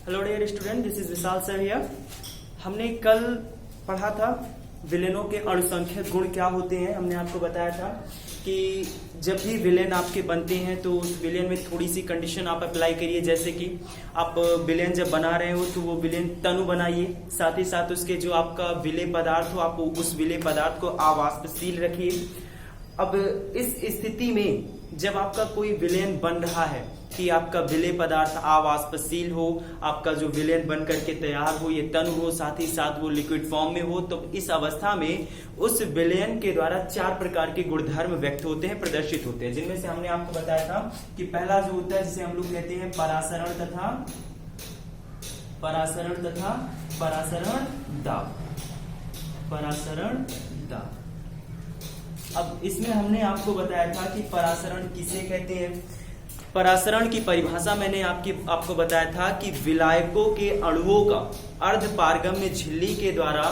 Hello dear student, this is Vishal sir here. हमने कल पढ़ा था विलेनों के अणुसंख्यक गुण क्या होते हैं। हमने आपको बताया था कि जब भी विलेन आपके बनते हैं तो उस विलेन में थोड़ी सी कंडीशन आप अप्लाई करिए। जैसे कि आप विलेन जब बना रहे हो तो वो विलेन तनु बनाइए, साथ ही साथ उसके जो आपका विलेय पदार्थ हो आप उस विलेय पदार्थ को अवाष्पशील रखिए। अब इस स्थिति में जब आपका कोई विलेन बन रहा है कि आपका विलेय पदार्थ अवाष्पशील हो, आपका जो विलेन बन करके तैयार हो ये तनु हो, साथ ही साथ वो लिक्विड फॉर्म में हो, तो इस अवस्था में उस विलेन के द्वारा 4 प्रकार के गुणधर्म व्यक्त होते हैं, प्रदर्शित होते हैं, जिनमें से हमने आपको बताया था कि पहला जो होता है जिसे हम लोग कहते हैं परासरण तथा परासरण दाब। अब इसमें हमने आपको बताया था कि परासरण किसे कहते हैं। परासरण की परिभाषा मैंने आपको बताया था कि विलायकों के अणुओं का अर्धपारगम्य झिल्ली के द्वारा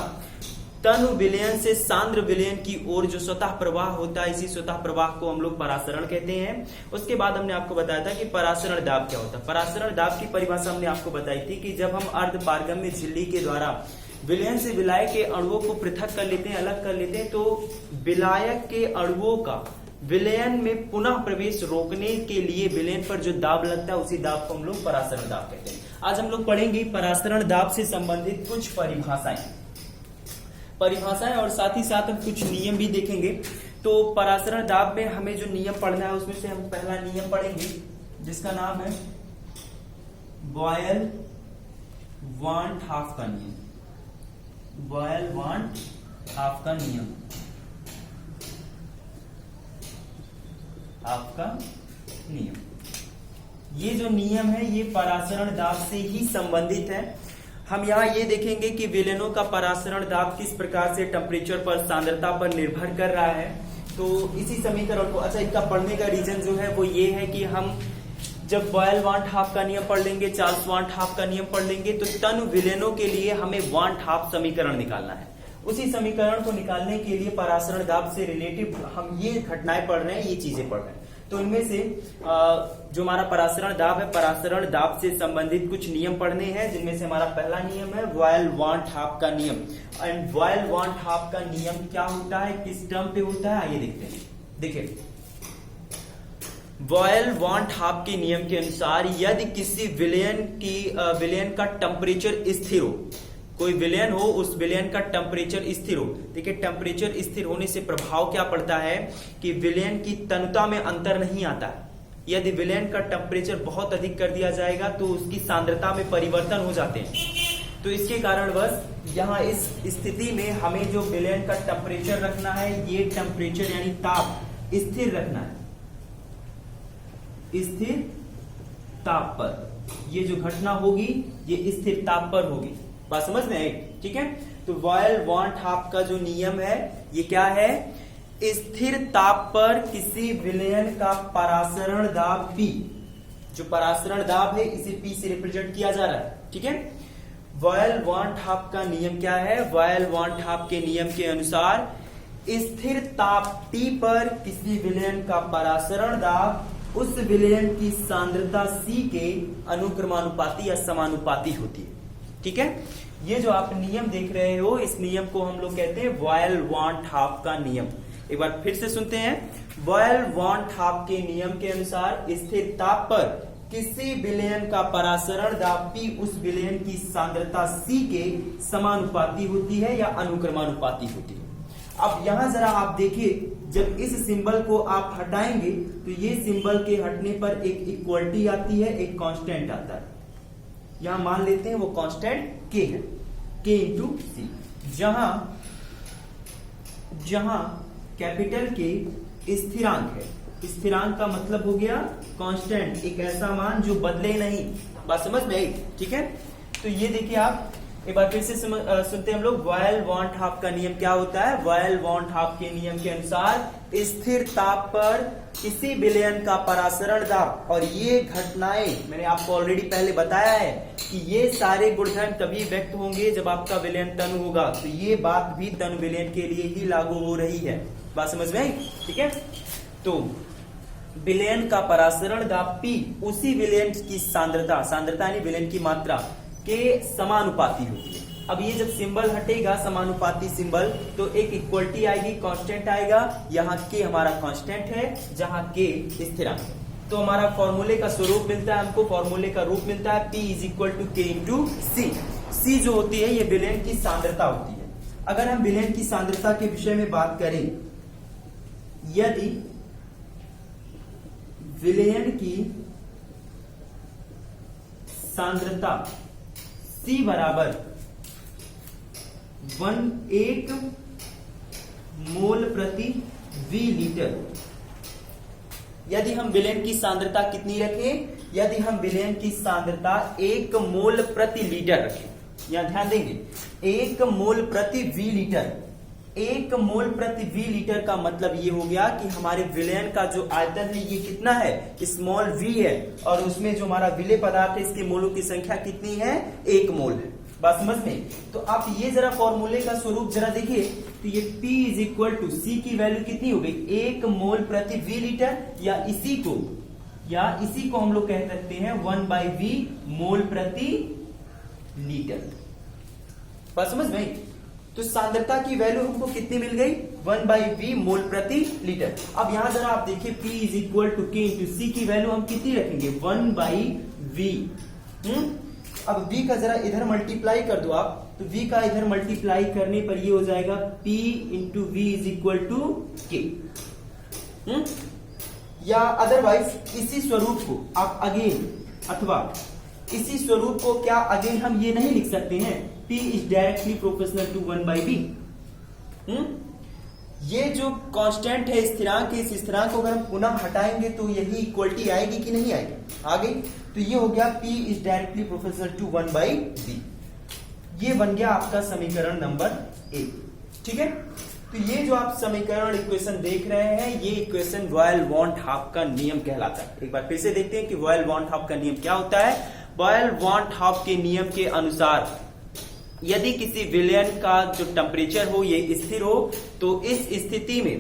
तनु विलयन से सांद्र विलयन की ओर जो स्वतः प्रवाह होता है, इसी स्वतः प्रवाह को हम लोग परासरण कहते हैं। उसके बाद हमने आपको बताया था कि परासरण दाब क्या होता है। परासरण दाब की परिभाषा हमने आपको बताई थी कि जब हम अर्धपारगम्य झिल्ली के द्वारा विलयन से विलायक के अणुओं को पृथक कर लेते हैं, अलग कर लेते हैं, तो विलायक के अणुओं का विलयन में पुनः प्रवेश रोकने के लिए विलयन पर जो दाब लगता है उसी दाब को हम लोग परासरण दाब कहते हैं। आज हम लोग पढ़ेंगे परासरण दाब से संबंधित कुछ परिभाषाएं और साथ ही साथ हम कुछ नियम भी देखेंगे। तो परासरण दाब में हमें जो नियम पढ़ना है उसमें से हम पहला नियम पढ़ेंगे जिसका नाम है बॉयल-वांट-हाफ का नियम। बॉयल-वांट-हाफ का नियम, आपका नियम, ये जो नियम है ये परासरण दाब से ही संबंधित है। हम यहाँ ये देखेंगे कि विलेनों का परासरण दाब किस प्रकार से टेम्परेचर पर, सांद्रता पर निर्भर कर रहा है। तो इसी समीकरण को, अच्छा, इसका पढ़ने का रीजन जो है वो ये है कि हम जब बॉयल-वांट-हाफ का नियम पढ़ लेंगे, चार्ल्स-वांट-हाफ का नियम पढ़ लेंगे, तो तनु विलेनों के लिए हमें वांट-हाफ समीकरण निकालना है। उसी समीकरण को निकालने के लिए परासरण दाब से रिलेटिव हम ये घटनाएं पढ़ रहे हैं, ये चीजें पढ़ रहे हैं। तो इनमें से जो हमारा परासरण दाब है, परासरण दाब से संबंधित कुछ नियम पढ़ने हैं, जिनमें से हमारा पहला नियम है बॉयल-वांट-हाफ का नियम। एंड बॉयल-वांट-हाफ का नियम क्या होता है, किस टर्म पे होता है, आइए देखते हैं। देखिए, बॉयल-वांट-हाफ के नियम के अनुसार यदि किसी विलयन का टेम्परेचर स्थिर हो, कोई विलयन हो, उस विलयन का टेम्परेचर स्थिर हो। देखिए, टेम्परेचर स्थिर होने से प्रभाव क्या पड़ता है कि विलयन की तनुता में अंतर नहीं आता है। यदि विलयन का टेम्परेचर बहुत अधिक कर दिया जाएगा तो उसकी सांद्रता में परिवर्तन हो जाते हैं। तो इसके कारणवश यहाँ इस स्थिति में हमें जो विलयन का टेम्परेचर रखना है, ये टेम्परेचर यानी ताप स्थिर रखना है, स्थिर ताप पर। ये जो घटना होगी ये स्थिर ताप पर होगी। बात समझ में आई? ठीक है। तो बॉयल-वांट-हाफ का जो नियम है ये क्या है, स्थिर ताप पर किसी विलयन का परासरण दाब P, जो परासरण दाब है इसे P से रिप्रेजेंट किया जा रहा है। ठीक है। बॉयल-वांट-हाफ का नियम क्या है, बॉयल-वांट-हाफ के नियम के अनुसार स्थिर ताप T पर किसी विलयन का परासरण दाब उस विलयन की सांद्रता C के अनुक्रमानुपाती या समानुपाती होती है। ठीक है। ये जो आप नियम देख रहे हो, इस नियम को हम लोग कहते हैं बॉयल-वांट-हाफ का नियम। एक बार फिर से सुनते हैं। बॉयल-वांट-हाफ के नियम के अनुसार स्थिर ताप पर किसी विलयन का परासरण दाब P उस विलयन की सांद्रता C के समानुपाती होती है या अनुक्रमानुपाती होती है। अब यहां जरा आप देखिए, जब इस सिंबल को आप हटाएंगे तो ये सिंबल के हटने पर एक इक्वलिटी आती है, एक कांस्टेंट आता है। यहां मान लेते हैं वो कांस्टेंट K है, K इंटू C। जहां कैपिटल K स्थिरांक है, स्थिरांक का मतलब हो गया कांस्टेंट, एक ऐसा मान जो बदले नहीं। बात समझ में आई? ठीक है। तो ये देखिए, आप एक बार फिर से सुनते हैं हम लोग। बॉयल-वांट-हाफ का नियम क्या होता है, बॉयल-वांट-हाफ के नियम के अनुसार स्थिर ताप पर किसी विलयन का परासरण दाब, और ये घटनाएं मैंने आपको ऑलरेडी पहले बताया है कि ये सारे गुणधर्म तभी व्यक्त होंगे जब आपका विलयन तनु होगा। तो ये बात भी तनु विलयन के लिए ही लागू हो रही है। बात समझ में आई? ठीक है। तो विलयन का परासरण दाब P उसी विलयन की सांद्रता, सांद्रता यानी विलयन की मात्रा के समानुपाती होती है। अब ये जब सिंबल हटेगा समानुपाती सिंबल, तो एक इक्वलिटी आएगी, कांस्टेंट आएगा। यहाँ के हमारा कांस्टेंट है, जहां के स्थिरांक है। तो हमारा फॉर्मूले का स्वरूप मिलता है, हमको फॉर्मूले का रूप मिलता है P is equal to K into C। C जो होती है ये विलयन की सांद्रता होती है। अगर हम विलयन की सांद्रता के विषय में बात करें, यदि विलयन की सांद्रता C बराबर 1 मोल प्रति V लीटर, यदि हम विलयन की सांद्रता कितनी रखें, यदि हम विलयन की सांद्रता 1 मोल प्रति लीटर रखें, यहां ध्यान देंगे 1 मोल प्रति V लीटर। 1 मोल प्रति V लीटर का मतलब ये हो गया कि हमारे विलयन का जो आयतन है ये कितना है, स्मॉल v है, और उसमें जो हमारा विलय पदार्थ है इसके मोलों की संख्या कितनी है, 1 मोल है। बात समझ में? तो आप ये जरा फॉर्मूले का स्वरूप जरा देखिए, तो ये P is equal to C की वैल्यू कितनी हो गई, 1 मोल प्रति V लीटर, या इसी को हम लोग कह सकते हैं 1/V मोल प्रति लीटर। बात समझ में? तो सांद्रता की वैल्यू हमको कितनी मिल गई, 1/V मोल प्रति लीटर। अब यहां जरा आप देखिए P is equal to K into C की वैल्यू हम कितनी रखेंगे, 1/V। अब V का जरा इधर मल्टीप्लाई कर दो आप, तो V का इधर मल्टीप्लाई करने पर ये हो जाएगा P into V is equal to K। या अदरवाइज इसी स्वरूप को आप अगेन, अथवा इसी स्वरूप को क्या अगेन हम ये नहीं लिख सकते हैं, P is directly proportional to 1/V। ये जो कांस्टेंट है स्थिरांक, इस स्थिरांक को अगर हम पुनः हटाएंगे तो यही इक्वलिटी आएगी कि नहीं आएगी, आ गई। तो ये हो गया P is directly proportional to 1/V। ये बन गया आपका समीकरण नंबर 1। ठीक है, तो ये जो आप समीकरण इक्वेशन देख रहे हैं, ये इक्वेशन बॉयल-वांट-हाफ का नियम कहलाता है। एक बार फिर से देखते हैं कि बॉयल-वांट-हाफ का नियम क्या होता है। बॉयल-वांट-हाफ के नियम के अनुसार यदि किसी विलयन का जो टेम्परेचर हो ये स्थिर हो, तो इस स्थिति में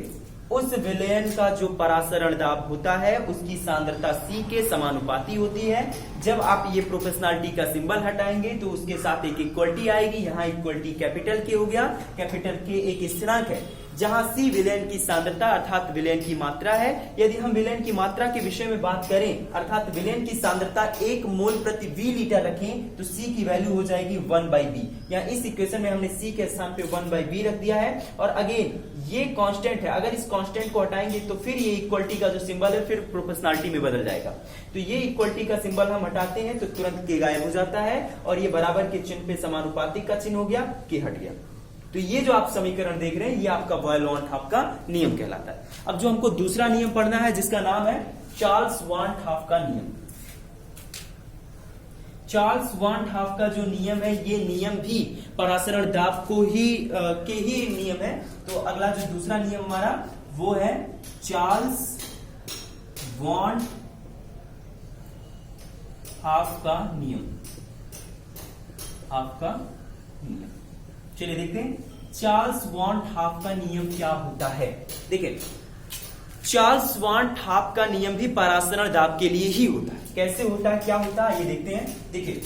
उस विलयन का जो परासरण दाब होता है उसकी सांद्रता C के समानुपाती होती है। जब आप ये प्रोपोर्शनलिटी का सिंबल हटाएंगे तो उसके साथ एक इक्वलिटी आएगी, यहाँ इक्वलिटी कैपिटल K हो गया। कैपिटल K एक स्थिरांक है, जहां C विलयन की सांद्रता अर्थात विलयन की मात्रा है। यदि हम विलयन की मात्रा के विषय में बात करें, अर्थात विलयन की सांद्रता 1 मोल प्रति V लीटर रखें, तो C की वैल्यू हो जाएगी 1/V। या इस इक्वेशन में हमने C के स्थान पे 1/V रख दिया है। और अगेन ये कांस्टेंट है, अगर इस कांस्टेंट को हटाएंगे तो फिर ये इक्वलिटी का जो सिंबल है फिर प्रोपोर्शनलिटी में बदल जाएगा। तो ये इक्वलिटी का सिंबल हम हटाते हैं तो तुरंत K गायब हो जाता है, और ये बराबर के चिन्ह पे समानुपातिक का चिन्ह हो गया, K हट गया। तो ये जो आप समीकरण देख रहे हैं ये आपका बॉयल-वांट-हाफ का नियम कहलाता है। अब जो हमको दूसरा नियम पढ़ना है जिसका नाम है चार्ल्स-वांट-हाफ का नियम। चार्ल्स-वांट-हाफ का जो नियम है ये नियम भी परासरण दाब को ही के ही नियम है। तो अगला जो दूसरा नियम हमारा वो है चार्ल्स-वांट-हाफ का नियम। हाफ का नियम, चलिए देखते हैं चार्ल्स-वांट-हाफ का नियम क्या होता है। देखिए चार्ल्स-वांट-हाफ का नियम भी परासरण दाब के लिए ही होता है। कैसे होता है, क्या होता है, ये देखते हैं। देखिए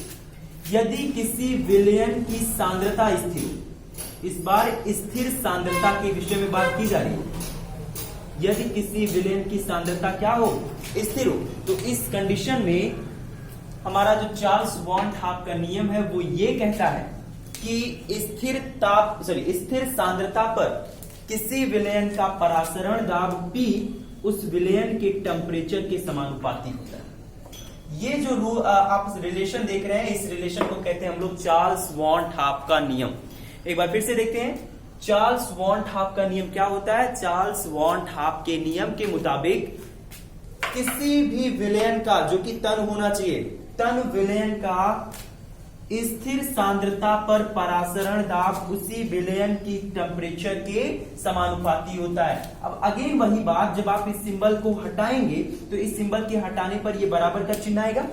यदि किसी विलयन की सांद्रता स्थिर, इस बार स्थिर सांद्रता के विषय में बात की जा रही है। यदि किसी विलयन की सांद्रता क्या हो, स्थिर हो, तो इस कंडीशन में हमारा जो चार्ल्स-वांट-हाफ का नियम है वो ये कहता है कि स्थिर सांद्रता पर किसी विलयन का परासरण दाब P उस विलयन के टेम्परेचर के समानुपाती होता है। ये जो आप रिलेशन देख रहे हैं, इस रिलेशन को कहते हैं हम लोग चार्ल्स-वांट-हाफ का नियम। एक बार फिर से देखते हैं चार्ल्स-वांट-हाफ का नियम क्या होता है। चार्ल्स-वांट-हाफ के नियम के मुताबिक किसी भी विलयन का, जो कि तन होना चाहिए, तन विलयन का स्थिर सांद्रता पर परासरण दाब उसी विलयन की टेम्परेचर के समानुपाती होता है। अब अगेन वही बात, जब आप इस सिंबल को हटाएंगे तो इस सिंबल के हटाने पर ये बराबर का चिन्ह आएगा,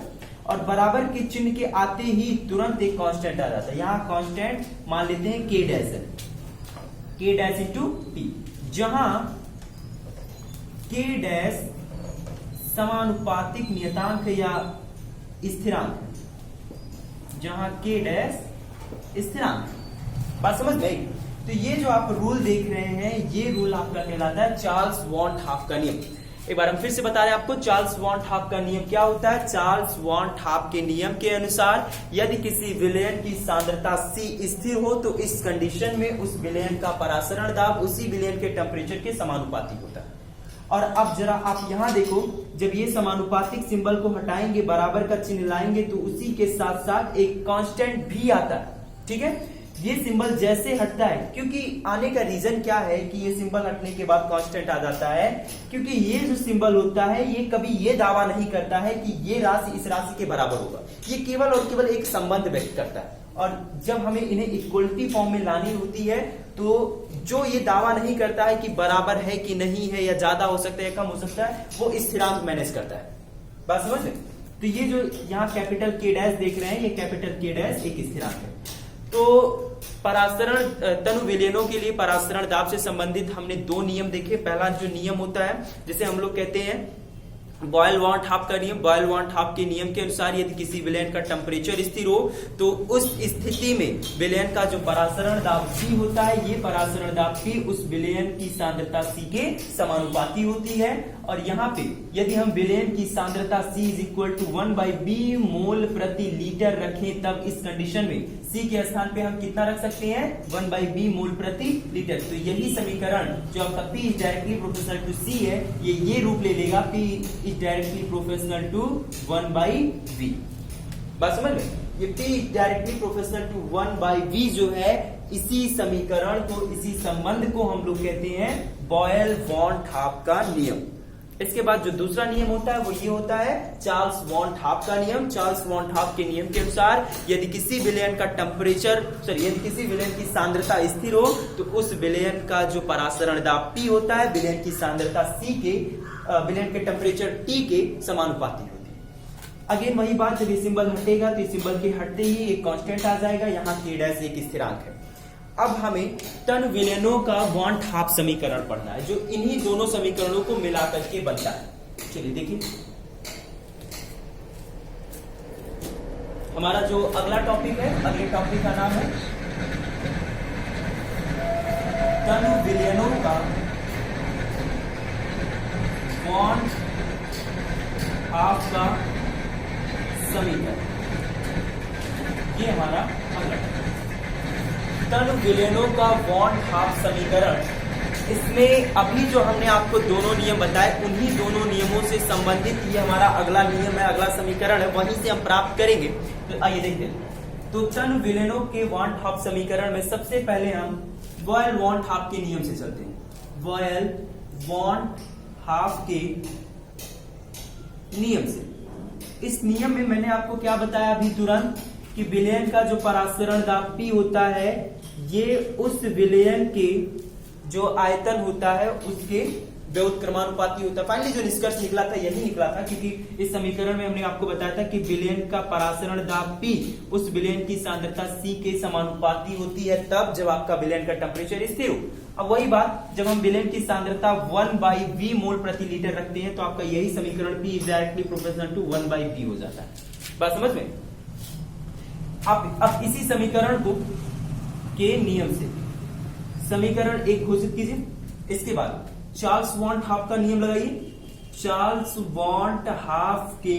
और बराबर के चिन्ह के आते ही तुरंत एक कांस्टेंट आ जाता है। यहां कांस्टेंट मान लेते हैं K डैश है, K डैश इंटू P, जहां K डैश समानुपातिक नियतांक या स्थिरांक है, जहां k डैश स्थिरांक। बात समझ गई? तो ये जो आप रूल देख रहे हैं, ये रूल आपका कहलाता है चार्ल्स वॉन हाफ का नियम। एक बार हम फिर से बता रहे हैं आपको, चार्ल्स वॉन हाफ का नियम क्या होता है। चार्ल्स वॉन हाफ के नियम के अनुसार यदि किसी विलयन की सांद्रता C स्थिर हो तो इस कंडीशन में उस विलयन का परासरण दाब उसी विलयन के टेम्परेचर के समानुपाती होता है। और अब जरा आप यहां देखो, जब ये समानुपातिक सिंबल को हटाएंगे, बराबर का चिन्ह लाएंगे, तो उसी के साथ साथ एक कांस्टेंट भी आता है। ठीक है, ये सिंबल जैसे हटता है, क्योंकि आने का रीजन क्या है कि ये सिंबल हटने के बाद कांस्टेंट आ जाता है, क्योंकि ये जो सिंबल होता है ये कभी ये दावा नहीं करता है कि ये राशि इस राशि के बराबर होगा। ये केवल और केवल एक संबंध व्यक्त करता है। और जब हमें इन्हें इक्वलिटी फॉर्म में लानी होती है, तो जो ये दावा नहीं करता है कि बराबर है कि नहीं है, या ज्यादा हो सकता है या कम हो सकता है, वो स्थिरांक मैनेज करता है। बात समझ में? तो ये जो यहाँ कैपिटल K डैश देख रहे हैं, ये कैपिटल K डैश एक स्थिरांक है। तो परासरण तनु विलयनों के लिए परासरण दाब से संबंधित हमने दो नियम देखे। पहला जो नियम होता है, जिसे हम लोग कहते हैं बॉयल वांट हाफ का नियम। बॉयल वांट हाफ के नियम के अनुसार यदि किसी विलयन का टेम्परेचर स्थिर हो तो उस स्थिति में विलयन का जो परासरण दाब C होता है, ये परासरण दाब P उस विलयन की सांद्रता C के समानुपाती होती है। और यहाँ पे यदि हम विलयन की सांद्रता C is equal to 1/B mole प्रति लीटर रखें, तब इस कंडीशन में C के स्थान पे हम कितना रख सकते हैं? 1/B मोल प्रति लीटर। तो यही समीकरण जो आपका P is directly proportional to C है, ये रूप ले लेगा, P is directly proportional to 1/V। बात समझ में? ये P is directly proportional to 1/V जो है, इसी समीकरण को, इसी संबंध को हम लोग कहते हैं बॉयल वॉन हाफ का नियम। इसके बाद जो दूसरा नियम होता है वो ये होता है चार्ल्स वॉन हाफ का नियम। चार्ल्स वॉन हाफ के नियम के अनुसार यदि किसी विलयन का यदि किसी विलयन की सांद्रता स्थिर हो तो उस विलयन का जो परासरण दाब P होता है, विलयन की सांद्रता C के, विलयन के टेम्परेचर T के समानुपाती होती है। अगेन वही बात, जब ये सिंबल हटेगा तो इस सिंबल के हटते ही एक कांस्टेंट आ जाएगा, यहाँ K डैश एक स्थिरांक है। अब हमें तन विलयनों का वांट हाफ समीकरण पढ़ना है, जो इन्हीं दोनों समीकरणों को मिलाकर के बनता है। चलिए देखिए, हमारा जो अगला टॉपिक है, अगले टॉपिक का नाम है तन विलयनों का वांट हाफ का समीकरण। ये हमारा अगला टॉपिक, तन विलयनों का वांट हाफ समीकरण। इसमें अभी जो हमने आपको दोनों नियम बताए, उन्हीं दोनों नियमों से संबंधित ये हमारा अगला नियम है, अगला समीकरण है, वहीं से हम प्राप्त करेंगे। तो आइए देखते हैं। तो तन विलयनों के वांट हाफ समीकरण में सबसे पहले हम बॉयल वांट हाफ के नियम से चलते हैं। बॉयल वांट हाफ के नियम से, इस नियम में मैंने आपको क्या बताया अभी तुरंत, कि विलयन का जो परासरण दाब P होता है, ये उस विलयन के जो आयतन होता है उसके व्युत्क्रमानुपाती होता है। फाइनली जो निष्कर्ष निकला था यही निकला था, क्योंकि इस समीकरण में हमने आपको बताया था कि विलयन का परासरण दाब P उस विलयन की सांद्रता C के समानुपाती होती है, तब जब आपका विलयन का टेम्परेचर स्थिर हो। अब वही बात, जब हम विलयन की सांद्रता 1/V मोल प्रति लीटर रखते हैं, तो आपका यही समीकरण P is directly proportional to 1/V हो जाता है। बात समझ में? अब इसी समीकरण को के नियम से समीकरण 1 घोषित कीजिए। इसके बाद चार्ल्स वॉन्ट हाफ का नियम लगाइए। चार्ल्स वॉन्ट हाफ के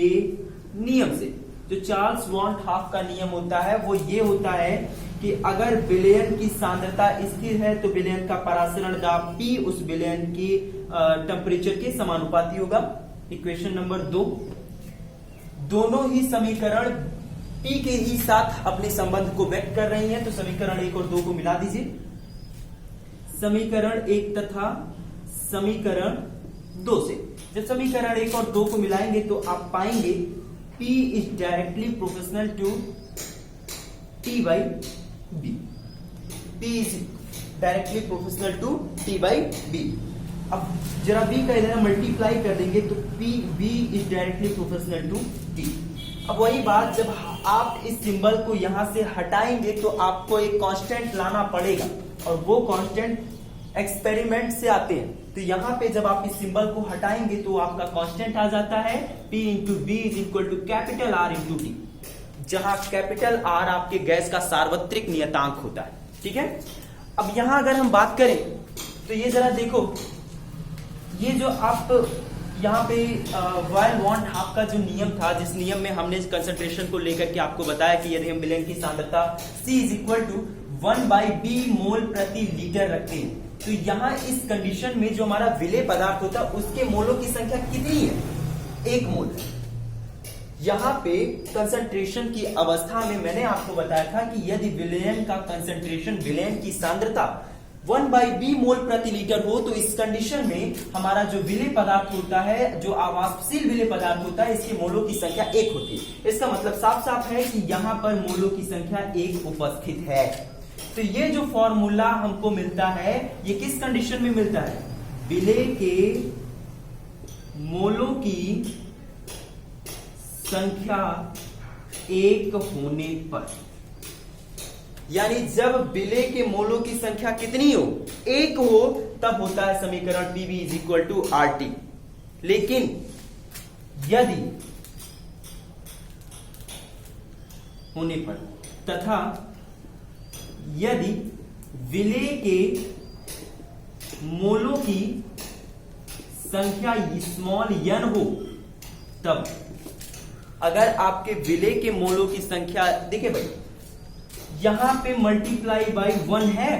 नियम से, जो चार्ल्स वॉन्ट हाफ का नियम होता है वो ये होता है कि अगर विलयन की सांद्रता स्थिर है तो विलयन का परासरण दाब P उस विलयन की टेम्परेचर के समानुपाती होगा। इक्वेशन नंबर 2, दोनों ही समीकरण P के ही साथ अपने संबंध को व्यक्त कर रही हैं, तो समीकरण 1 और 2 को मिला दीजिए। समीकरण 1 तथा समीकरण 2 से जब समीकरण 1 और 2 को मिलाएंगे तो आप पाएंगे P is directly proportional to T/B। P is directly proportional to T/B। अब जरा B का इधर मल्टीप्लाई कर देंगे तो B is directly proportional to T। अब वही बात, जब आप इस सिंबल को यहां से हटाएंगे तो आपको एक कांस्टेंट लाना पड़ेगा, और वो कांस्टेंट एक्सपेरिमेंट से आते हैं। तो यहाँ पे जब आप इस सिंबल को हटाएंगे तो आपका कांस्टेंट आ जाता है P into B is equal to capital R into T, जहां कैपिटल R आपके गैस का सार्वत्रिक नियतांक होता है। ठीक है, अब यहां अगर हम बात करें तो ये जरा देखो, ये जो आप यहाँ पे बॉयल वांट हाफ का जो नियम था, जिस नियम में हमने कंसंट्रेशन को लेकर के आपको बताया कि यदि हम विलेन की सांद्रता C is equal to 1/B mole प्रति लीटर रखते हैं, तो यहाँ इस कंडीशन में जो हमारा विलेय पदार्थ होता है उसके मोलों की संख्या कितनी है? 1 मोल। यहाँ पे कंसंट्रेशन की अवस्था में मैंने आपको बताया था कि यदि विलेयन का कंसंट्रेशन, विलेयन की सांद्रता 1/B मोल प्रति लीटर हो, तो इस कंडीशन में हमारा जो विलेय पदार्थ होता है, जो आवासशील विलेय पदार्थ होता है, इसके मोलों की संख्या 1 होती है। इसका मतलब साफ साफ है कि यहाँ पर मोलों की संख्या 1 उपस्थित है। तो ये जो फॉर्मूला हमको मिलता है, ये किस कंडीशन में मिलता है? विलेय के मोलों की संख्या 1 होने पर, यानी जब विलेय के मोलों की संख्या कितनी हो? 1 हो, तब होता है समीकरण Pv is equal to RT। लेकिन यदि होने पर तथा यदि विलेय के मोलों की संख्या स्मॉल n हो, तब अगर आपके विलेय के मोलों की संख्या, देखिए भाई यहां पे मल्टीप्लाई बाई 1 है,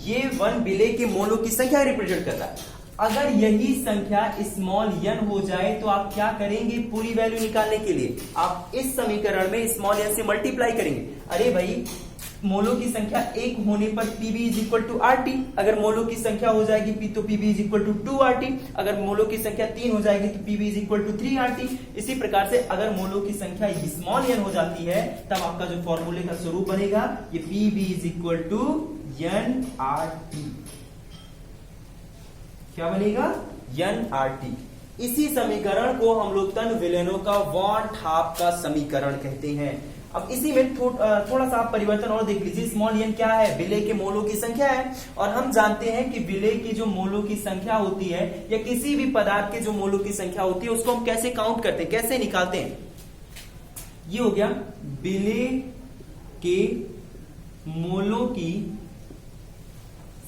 ये 1 विलेय के मोलों की संख्या रिप्रेजेंट कर रहा है। अगर यही संख्या स्मॉल n हो जाए तो आप क्या करेंगे? पूरी वैल्यू निकालने के लिए आप इस समीकरण में स्मॉल n से मल्टीप्लाई करेंगे। अरे भाई, मोलों की संख्या 1 होने पर Pv is equal to RT, अगर मोलों की संख्या हो जाएगी P तो Pv is equal to 2RT, अगर मोलों की संख्या 3 हो जाएगी तो Pv is equal to 3RT। इसी प्रकार से अगर मोलों की संख्या स्मॉल n हो जाती है, तब आपका जो फॉर्मूले का स्वरूप बनेगा ये Pv is equal to nRT। क्या बनेगा? nRT। इसी समीकरण को हम लोग तन विलेनों का वांट हाफ का समीकरण कहते हैं। अब इसी में थोड़ा सा आप परिवर्तन और देख लीजिए। स्मॉल n क्या है? विलेय के मोलों की संख्या है, और हम जानते हैं कि विलेय की जो मोलों की संख्या होती है, या किसी भी पदार्थ के जो मोलों की संख्या होती है, उसको हम कैसे काउंट करते हैं, कैसे निकालते हैं? ये हो गया विलेय के मोलों की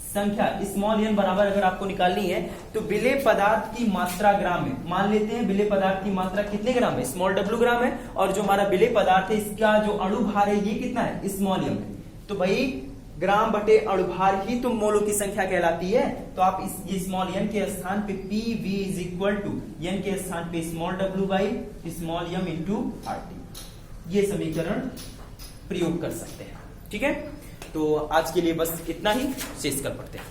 संख्या स्मॉल n बराबर अगर आपको निकालनी है तो विलेय पदार्थ की मात्रा ग्राम में, मान लेते हैं विलेय पदार्थ की मात्रा कितने ग्राम है? स्मॉल w ग्राम है, और जो हमारा विलेय पदार्थ है इसका जो अणु भार है ये कितना है? Small m। तो भाई ग्राम बटे अणु भार ही तो मोलों की संख्या कहलाती है। तो आप ये स्मॉल n के स्थान पे Pv is equal to n के स्थान पे small w by small m into RT, ये समीकरण प्रयोग कर सकते हैं। ठीक है, तो आज के लिए बस इतना ही, शेष कल पढ़ते हैं।